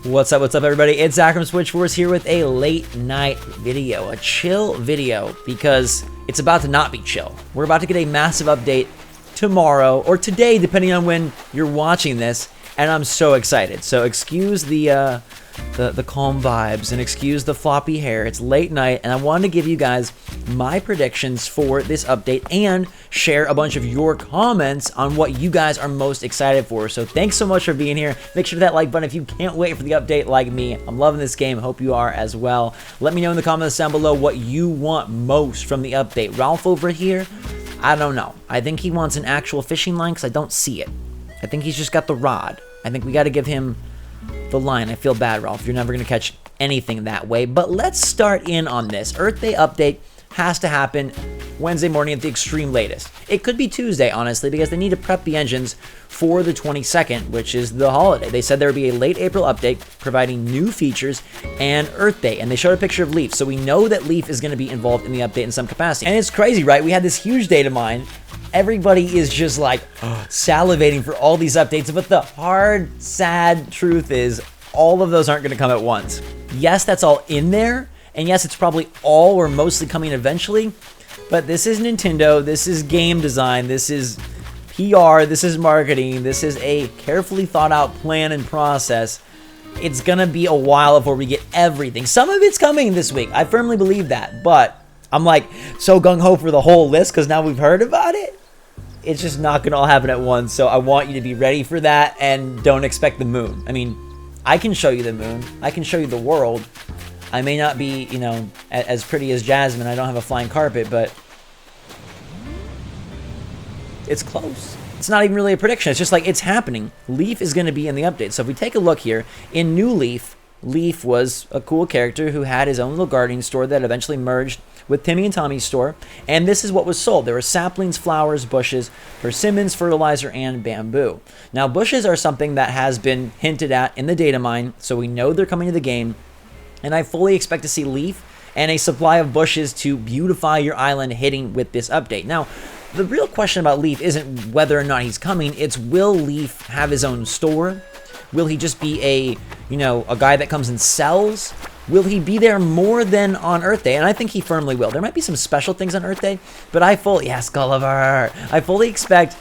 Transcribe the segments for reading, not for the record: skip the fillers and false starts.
What's up, everybody? It's Zach from SwitchForce here with a late night video, a chill video, because it's about to not be chill. We're about to get a massive update tomorrow, or today, depending on when you're watching this, and I'm so excited. So excuse the calm vibes and excuse the floppy hair. It's late night, and I wanted to give you guys my predictions for this update and share a bunch of your comments on what you guys are most excited for. So thanks so much for being here. Make sure to hit that like button if you can't wait for the update like me. I'm loving this game. Hope you are as well. Let me know in the comments down below what you want most from the update. Ralph over here, I don't know. I think he wants an actual fishing line because I don't see it. I think he's just got the rod. I think we got to give him the line. I feel bad, Ralph. You're never going to catch anything that way. But let's start in on this. Earth Day update has to happen Wednesday morning at the extreme latest. It could be Tuesday, honestly, because they need to prep the engines for the 22nd, which is the holiday. They said there would be a late April update providing new features and Earth Day, and they showed a picture of Leif. So we know that Leif is going to be involved in the update in some capacity. And it's crazy, right? We had this huge data mine. Everybody is just like salivating for all these updates, but the hard, sad truth is all of those aren't going to come at once. Yes, that's all in there, and yes, it's probably all or mostly coming eventually, but this is Nintendo, this is game design, this is PR, this is marketing, this is a carefully thought out plan and process. It's going to be a while before we get everything. Some of it's coming this week, I firmly believe that, but I'm like so gung-ho for the whole list because now we've heard about it. It's just not going to all happen at once, so I want you to be ready for that and don't expect the moon. I mean, I can show you the moon. I can show you the world. I may not be, you know, as pretty as Jasmine. I don't have a flying carpet, but it's close. It's not even really a prediction. It's just like it's happening. Leif is going to be in the update. So if we take a look here, in New Leif, Leif was a cool character who had his own little gardening store that eventually merged with Timmy and Tommy's store, and this is what was sold. There were saplings, flowers, bushes, persimmons, fertilizer, and bamboo. Now, bushes are something that has been hinted at in the data mine, so we know they're coming to the game, and I fully expect to see Leif and a supply of bushes to beautify your island hitting with this update. Now, the real question about Leif isn't whether or not he's coming, it's will Leif have his own store? Will he just be a guy that comes and sells? Will he be there more than on Earth Day? And I think he firmly will. There might be some special things on Earth Day, but yes, Gulliver. I fully expect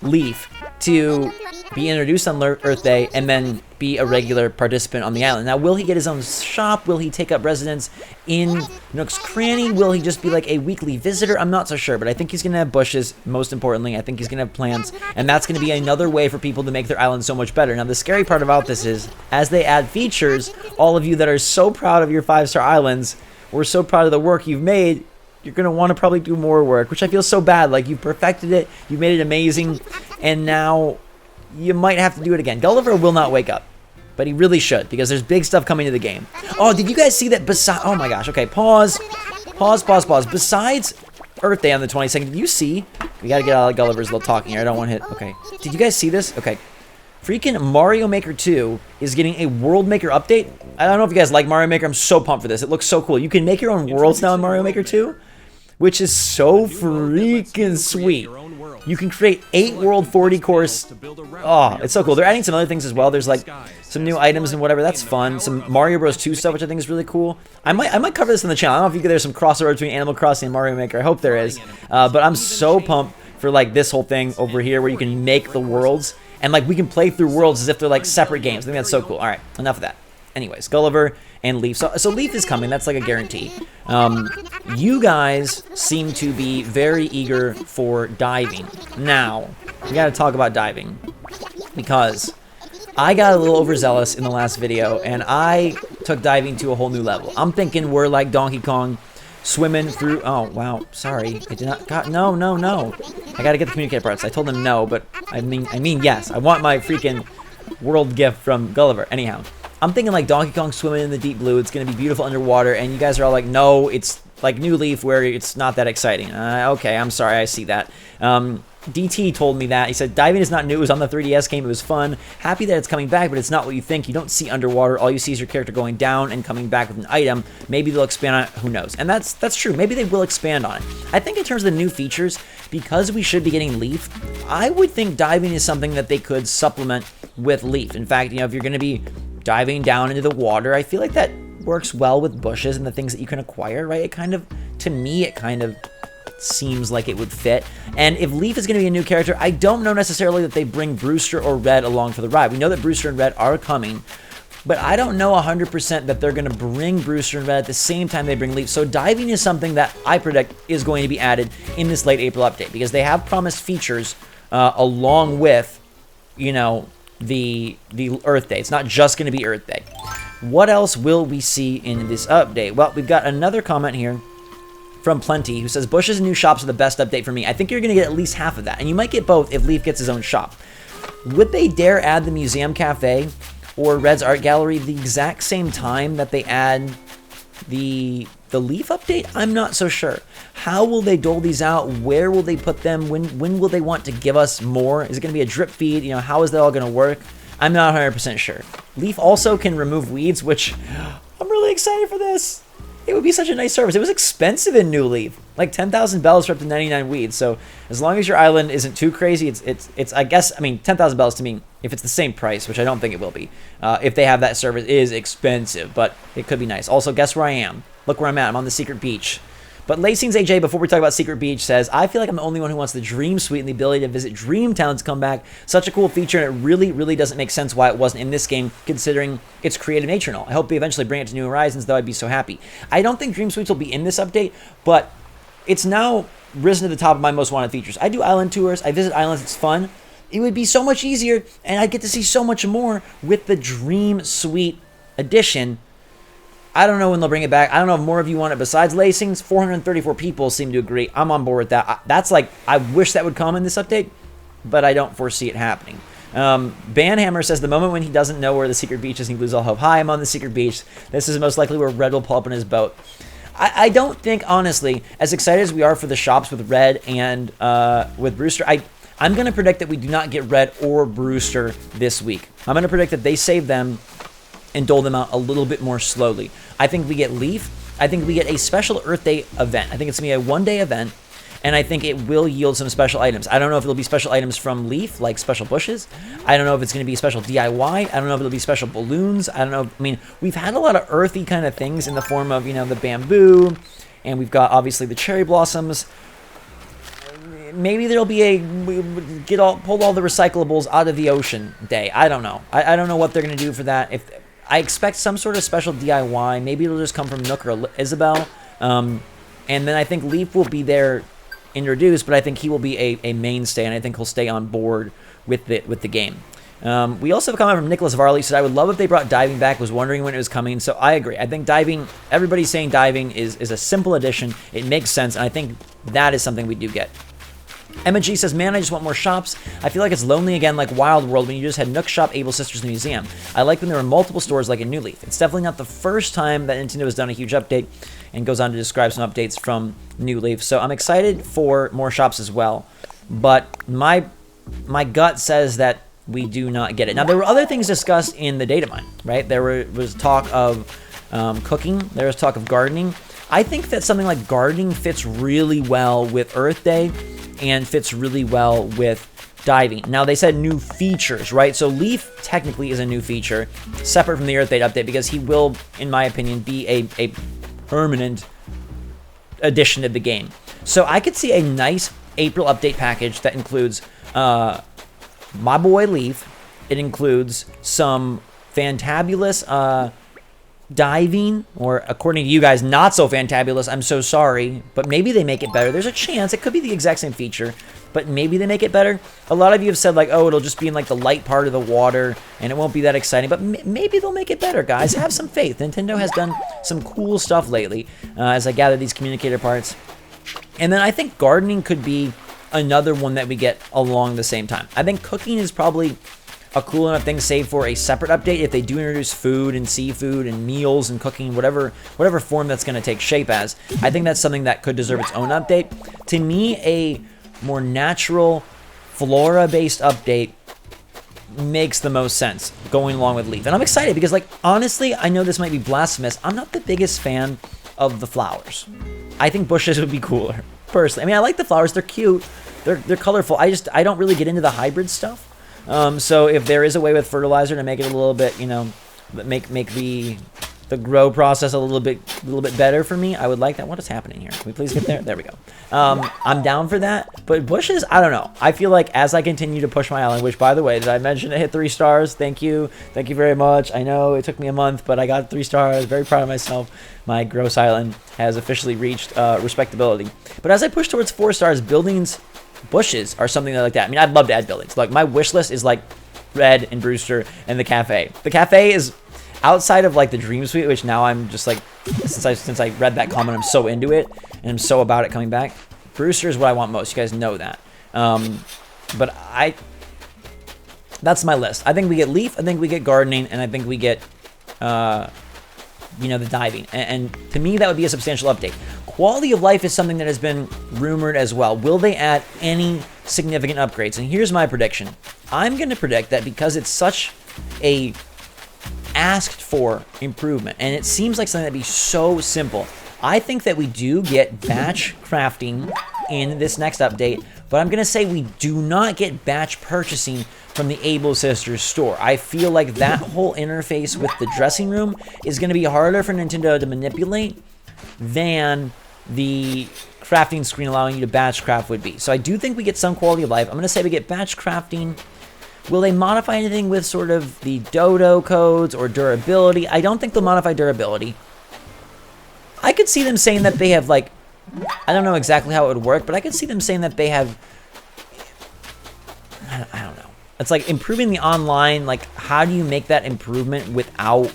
Leif to be introduced on Earth Day and then be a regular participant on the island. Now, will he get his own shop? Will he take up residence in Nook's Cranny? Will he just be like a weekly visitor? I'm not so sure, but I think he's going to have bushes, most importantly. I think he's going to have plants, and that's going to be another way for people to make their island so much better. Now, the scary part about this is, as they add features, all of you that are so proud of your 5-star islands, or so proud of the work you've made, you're going to want to probably do more work, which I feel so bad. Like, you've perfected it, you've made it amazing, and now you might have to do it again. Gulliver will not wake up, but he really should, because there's big stuff coming to the game. Oh, did you guys see that oh my gosh, okay, pause. Besides Earth Day on the 22nd, did you see? We got to get out of Gulliver's little talking here. I don't want to hit, okay. Did you guys see this? Okay. Freaking Mario Maker 2 is getting a World Maker update. I don't know if you guys like Mario Maker. I'm so pumped for this. It looks so cool. You can make your own worlds now in Mario Maker 2, which is so freaking sweet. You can create 8 world 40 course. Oh, it's so cool. They're adding some other things as well. There's like some new items and whatever. That's fun. Some Mario Bros 2 stuff, which I think is really cool. I might cover this on the channel. I don't know if there's some crossover between Animal Crossing and Mario Maker. I hope there is. But I'm so pumped for like this whole thing over here where you can make the worlds. And like we can play through worlds as if they're like separate games. I think that's so cool. All right, enough of that. Anyways, Gulliver and Leif. So Leif is coming. That's like a guarantee. You guys seem to be very eager for diving. Now, we got to talk about diving because I got a little overzealous in the last video and I took diving to a whole new level. I'm thinking we're like Donkey Kong swimming through. Oh, wow. Sorry. I did not. God, no. I got to get the communicator parts. I told them no, but I mean yes. I want my freaking world gift from Gulliver. Anyhow. I'm thinking like Donkey Kong swimming in the deep blue. It's going to be beautiful underwater. And you guys are all like, no, it's like New Leaf where it's not that exciting. Okay, I'm sorry. I see that. DT told me that. He said, diving is not new. It was on the 3DS game. It was fun. Happy that it's coming back, but it's not what you think. You don't see underwater. All you see is your character going down and coming back with an item. Maybe they'll expand on it. Who knows? And that's true. Maybe they will expand on it. I think in terms of the new features, because we should be getting Leif, I would think diving is something that they could supplement with Leif. In fact, you know, if you're going to be diving down into the water. I feel like that works well with bushes and the things that you can acquire, right? It kind of, to me, it kind of seems like it would fit. And if Leif is going to be a new character, I don't know necessarily that they bring Brewster or Red along for the ride. We know that Brewster and Red are coming, but I don't know 100% that they're going to bring Brewster and Red at the same time they bring Leif. So diving is something that I predict is going to be added in this late April update, because they have promised features along with, you know, the Earth Day. It's not just going to be Earth Day. What else will we see in this update? Well, we've got another comment here from Plenty, who says, bushes and new shops are the best update for me. I think you're going to get at least half of that, and you might get both if Leif gets his own shop. Would they dare add the Museum Cafe or Red's Art Gallery the exact same time that they add the Leif update? I'm not so sure. How will they dole these out? Where will they put them? When will they want to give us more? Is it going to be a drip feed? You know, how is that all going to work? I'm not 100% sure. Leif also can remove weeds, which I'm really excited for this. It would be such a nice service. It was expensive in New Leaf, like 10,000 bells for up to 99 weeds. So as long as your island isn't too crazy, it's I guess, I mean, 10,000 bells to me, if it's the same price, which I don't think it will be, if they have that service, is expensive, but it could be nice. Also, guess where I am? Look where I'm at. I'm on the secret beach. But Lacing's AJ, before we talk about Secret Beach, says, I feel like I'm the only one who wants the Dream Suite and the ability to visit Dream Towns come back. Such a cool feature, and it really, really doesn't make sense why it wasn't in this game, considering its creative nature and all. I hope they eventually bring it to New Horizons, though I'd be so happy. I don't think Dream Suites will be in this update, but it's now risen to the top of my most wanted features. I do island tours. I visit islands. It's fun. It would be so much easier, and I'd get to see so much more with the Dream Suite edition. I don't know when they'll bring it back. I don't know if more of you want it besides Lacings. 434 people seem to agree. I'm on board with that. That's like, I wish that would come in this update, but I don't foresee it happening. Banhammer says, the moment when he doesn't know where the secret beach is and he loses all hope. Hi, I'm on the secret beach. This is most likely where Red will pull up in his boat. I don't think, honestly, as excited as we are for the shops with Red and with Brewster, I'm going to predict that we do not get Red or Brewster this week. I'm going to predict that they save them and dole them out a little bit more slowly. I think we get Leif. I think we get a special Earth Day event. I think it's going to be a one-day event, and I think it will yield some special items. I don't know if it'll be special items from Leif, like special bushes. I don't know if it's going to be special DIY. I don't know if it'll be special balloons. I don't know. I mean, we've had a lot of earthy kind of things in the form of, you know, the bamboo, and we've got, obviously, the cherry blossoms. Maybe there'll be a pull all the recyclables out of the ocean day. I don't know. I don't know what they're going to do for that. If I expect some sort of special DIY. Maybe it'll just come from Nook or Isabel. And then I think Leif will be there introduced, but I think he will be a mainstay, and I think he'll stay on board with the game. We also have a comment from Nicholas Varley, said, I would love if they brought diving back, was wondering when it was coming. So I agree. I think diving, everybody's saying diving is a simple addition. It makes sense, and I think that is something we do get. Emma G says, man, I just want more shops. I feel like it's lonely again like Wild World when you just had Nook Shop, Able Sisters, and the Museum. I like when there were multiple stores like in New Leaf. It's definitely not the first time that Nintendo has done a huge update, and goes on to describe some updates from New Leaf. So I'm excited for more shops as well. But my gut says that we do not get it. Now, there were other things discussed in the data mine, right? There was talk of cooking. There was talk of gardening. I think that something like gardening fits really well with Earth Day, and fits really well with diving. Now, they said new features, right? So Leif technically is a new feature, separate from the Earth Day update, because he will, in my opinion, be a permanent addition to the game. So I could see a nice April update package that includes my boy Leif. It includes some fantabulous diving, or according to you guys, not so fantabulous. I'm so sorry, but maybe they make it better. There's a chance it could be the exact same feature, but maybe they make it better. A lot of you have said, like, oh, it'll just be in like the light part of the water and it won't be that exciting, but maybe they'll make it better, guys. Have some faith. Nintendo has done some cool stuff lately, as I gather these communicator parts. And then I think gardening could be another one that we get along the same time. I think cooking is probably a cool enough thing, save for a separate update if they do introduce food and seafood and meals and cooking, whatever form that's going to take shape as. I think that's something that could deserve its own update. To me, a more natural flora-based update makes the most sense going along with Leif. And I'm excited because, like, honestly, I know this might be blasphemous. I'm not the biggest fan of the flowers. I think bushes would be cooler, personally. I mean, I like the flowers. They're cute. They're colorful. I don't really get into the hybrid stuff. So if there is a way with fertilizer to make it a little bit, you know, make the grow process a little bit better for me. I would like that. What is happening here? Can we please get there? There we go. I'm down for that. But bushes, I don't know. I feel like as I continue to push my island, which by the way, did I mention it hit 3 stars? Thank you. Thank you very much. I know it took me a month, but I got 3 stars. Very proud of myself. My gross island has officially reached respectability. But as I push towards 4 stars, buildings, bushes are something like that. I mean, I'd love to add buildings. Like my wish list is like Red and Brewster and the cafe. The cafe is outside of like the Dream Suite, which now I'm just like, since I read that comment, I'm so into it and I'm so about it coming back. Brewster is what I want most. You guys know that. But that's my list. I think we get Leif, I think we get gardening, and I think we get, the diving. And to me, that would be a substantial update. Quality of life is something that has been rumored as well. Will they add any significant upgrades? And here's my prediction. I'm going to predict that because it's such a asked for improvement, and it seems like something that'd be so simple, I think that we do get batch crafting in this next update, but I'm gonna say we do not get batch purchasing from the Able Sisters store. I feel like that whole interface with the dressing room is gonna be harder for Nintendo to manipulate than the crafting screen allowing you to batch craft would be. So I do think we get some quality of life. I'm gonna say we get batch crafting. Will they modify anything with sort of the dodo codes or durability? I don't think they'll modify durability. I could see them saying that they have, like, I don't know exactly how it would work, but I could see them saying that they have, I don't know. It's like improving the online, like, how do you make that improvement without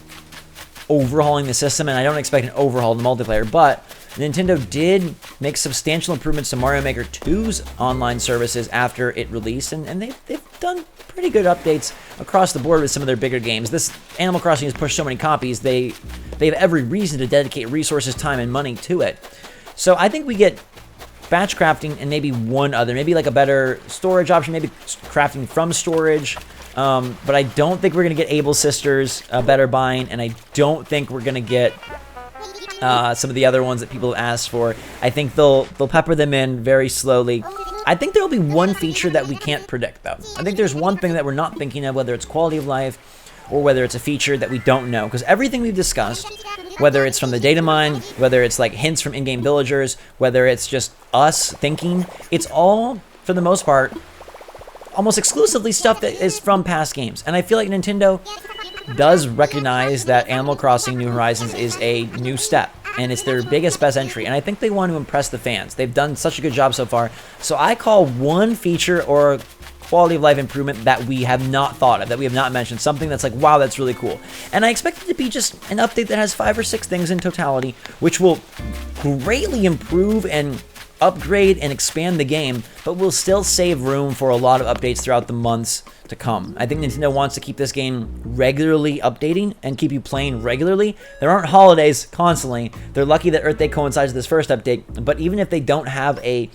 overhauling the system? And I don't expect an overhaul in the multiplayer, but Nintendo did make substantial improvements to Mario Maker 2's online services after it released, and they've done pretty good updates across the board with some of their bigger games. This Animal Crossing has pushed so many copies, they have every reason to dedicate resources, time, and money to it. So I think we get batch crafting and maybe one other, maybe like a better storage option, maybe crafting from storage. But I don't think we're going to get Able Sisters better buying, and I don't think we're going to get some of the other ones that people have asked for. I think they'll pepper them in very slowly. I think there will be one feature that we can't predict, though. I think there's one thing that we're not thinking of, whether it's quality of life or whether it's a feature that we don't know. Because everything we've discussed, whether it's from the data mine, whether it's like hints from in-game villagers, whether it's just us thinking, it's all, for the most part, almost exclusively stuff that is from past games. And I feel like Nintendo does recognize that Animal Crossing New Horizons is a new step, and it's their biggest, best entry, and I think they want to impress the fans. They've done such a good job so far, so I call one feature or quality of life improvement that we have not thought of, that we have not mentioned, something that's like, wow, that's really cool. And I expect it to be just an update that has 5 or 6 things in totality, which will greatly improve and upgrade and expand the game, but will still save room for a lot of updates throughout the months to come. I think Nintendo wants to keep this game regularly updating and keep you playing regularly. There aren't holidays constantly. They're lucky that Earth Day coincides with this first update, but even if they don't have a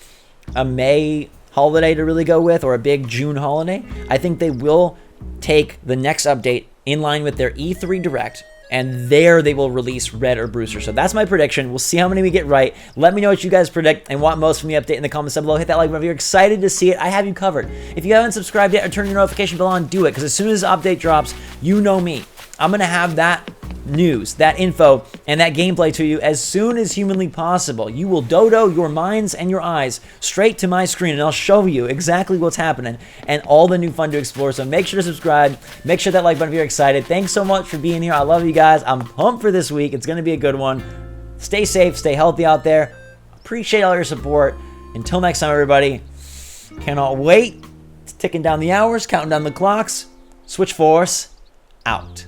May holiday to really go with, or a big June holiday, I think they will take the next update in line with their E3 Direct, and there they will release Red or Brewster. So that's my prediction. We'll see how many we get right. Let me know what you guys predict and want most from the update in the comments down below. Hit that like button if you're excited to see it. I have you covered. If you haven't subscribed yet or turned your notification bell on, do it, because as soon as this update drops, you know me. I'm going to have that news, that info, and that gameplay to you as soon as humanly possible. You will dodo your minds and your eyes straight to my screen, and I'll show you exactly what's happening and all the new fun to explore. So make sure to subscribe. Make sure that like button if you're excited. Thanks so much for being here. I love you guys. I'm pumped for this week. It's going to be a good one. Stay safe. Stay healthy out there. Appreciate all your support. Until next time, everybody. Cannot wait. It's ticking down the hours, counting down the clocks. SwitchForce out.